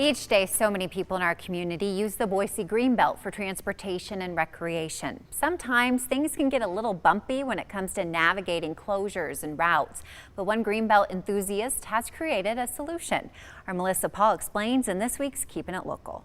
Each day, so many people in our community use the Boise Greenbelt for transportation and recreation. Sometimes things can get a little bumpy when it comes to navigating closures and routes, but one Greenbelt enthusiast has created a solution. Our Mellisa Paul explains in this week's Keepin' It Local.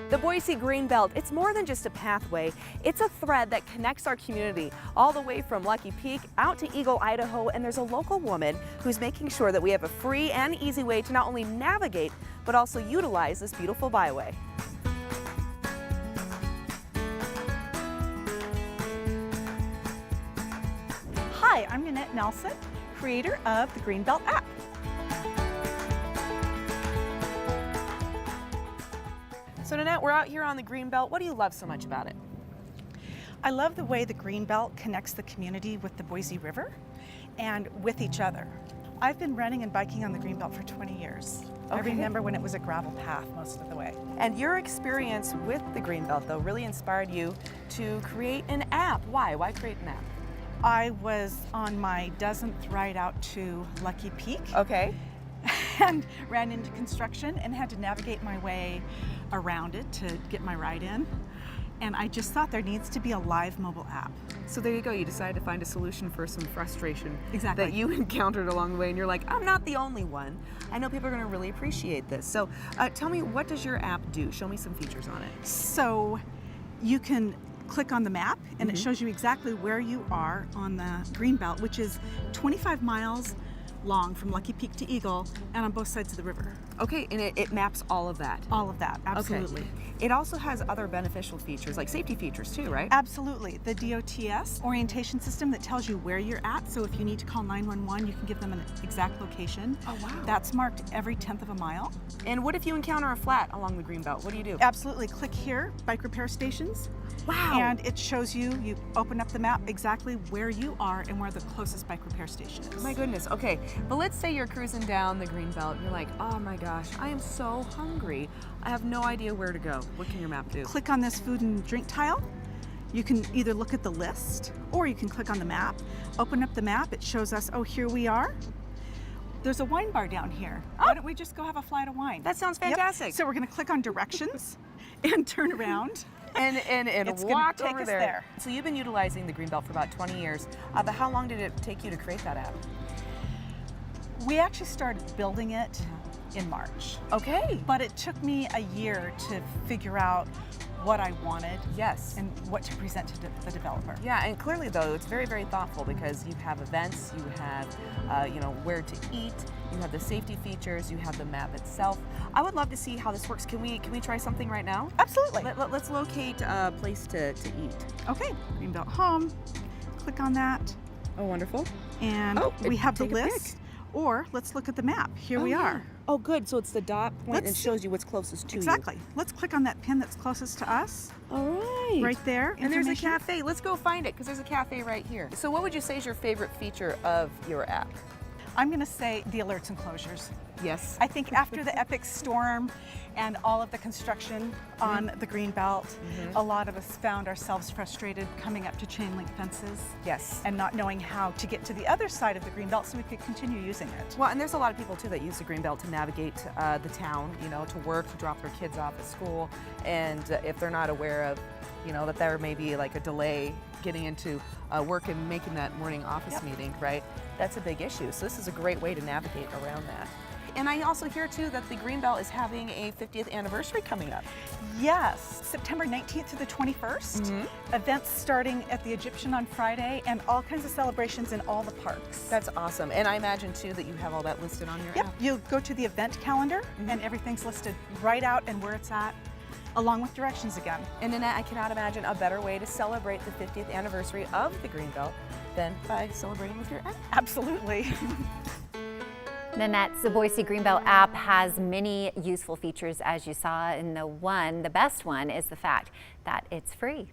The Boise Greenbelt, it's more than just a pathway. It's a thread that connects our community all the way from Lucky Peak out to Eagle, Idaho, and there's a local woman who's making sure that we have a free and easy way to not only navigate, but also utilize this beautiful byway. Hi, I'm Nannette Nelson, creator of the Greenbelt app. So Nannette, we're out here on the Greenbelt. What do you love so much about it? I love the way the Greenbelt connects the community with the Boise River and with each other. I've been running and biking on the Greenbelt for 20 years. I remember when it was a gravel path most of the way. And your experience with the Greenbelt, though, really inspired you to create an app. Why? Why create an app? I was on my dozenth ride out to Lucky Peak. Okay. And ran into construction and had to navigate my way around it to get my ride in. And I just thought there needs to be a live mobile app. So there you go, you decided to find a solution for some frustration Exactly. that you encountered along the way, and you're like, I'm not the only one. I know people are gonna really appreciate this. So tell me, what does your app do? Show me some features on it. So you can click on the map and it shows you exactly where you are on the Greenbelt, which is 25 miles long from Lucky Peak to Eagle and on both sides of the river. Okay, and it maps all of that. All of that, absolutely. Okay. It also has other beneficial features, like safety features too, right? Absolutely. The DOTS orientation system that tells you where you're at, so if you need to call 911, you can give them an exact location. Oh, wow. That's marked every 10th of a mile. And what if you encounter a flat along the Greenbelt? What do you do? Absolutely. Click here, bike repair stations. Wow. And it shows you open up the map exactly where you are and where the closest bike repair station is. My goodness, okay. But let's say you're cruising down the Greenbelt and you're like, oh my gosh, I am so hungry. I have no idea where to go. What can your map do? Click on this food and drink tile. You can either look at the list or you can click on the map. Open up the map, it shows us, oh, here we are. There's a wine bar down here. Oh. Why don't we just go have a flight of wine? That sounds fantastic. Yep. So we're gonna click on directions and turn around. And It's walk gonna take over us there. there. So you've been utilizing the Greenbelt for about 20 years. But how long did it take you to create that app? We actually started building it in March. Okay. But it took me a year to figure out what I wanted. Yes. And what to present to the developer. Yeah, and clearly though, it's very, very thoughtful because you have events, you have, where to eat, you have the safety features, you have the map itself. I would love to see how this works. Can we try something right now? Absolutely. Let's locate a place to eat. Okay, Greenbelt Home. Click on that. Oh, wonderful. And we have the list. Or let's look at the map. Here we are. Oh, good. So it's the dot point and shows you what's closest to you. Exactly. Let's click on that pin that's closest to us. All right. Right there. And there's a cafe. Let's go find it because there's a cafe right here. So what would you say is your favorite feature of your app? I'm going to say the alerts and closures. Yes. I think after the epic storm and all of the construction on the Greenbelt, a lot of us found ourselves frustrated coming up to chain link fences. Yes. And not knowing how to get to the other side of the Greenbelt so we could continue using it. Well, and there's a lot of people too that use the Greenbelt to navigate the town, to work, to drop their kids off at school. And if they're not aware of, that there may be like a delay getting into work and making that morning office meeting, right? That's a big issue. So this is a great way to navigate around that. And I also hear too that the Greenbelt is having a 50th anniversary coming up. Yes, September 19th to the 21st. Events starting at the Egyptian on Friday and all kinds of celebrations in all the parks. That's awesome. And I imagine too that you have all that listed on your app. You'll go to the event calendar and everything's listed right out and where it's at, along with directions again. And Nannette, I cannot imagine a better way to celebrate the 50th anniversary of the Greenbelt than by celebrating with your app. Absolutely. Nannette's the Boise Greenbelt app has many useful features, as you saw in the best one is the fact that it's free.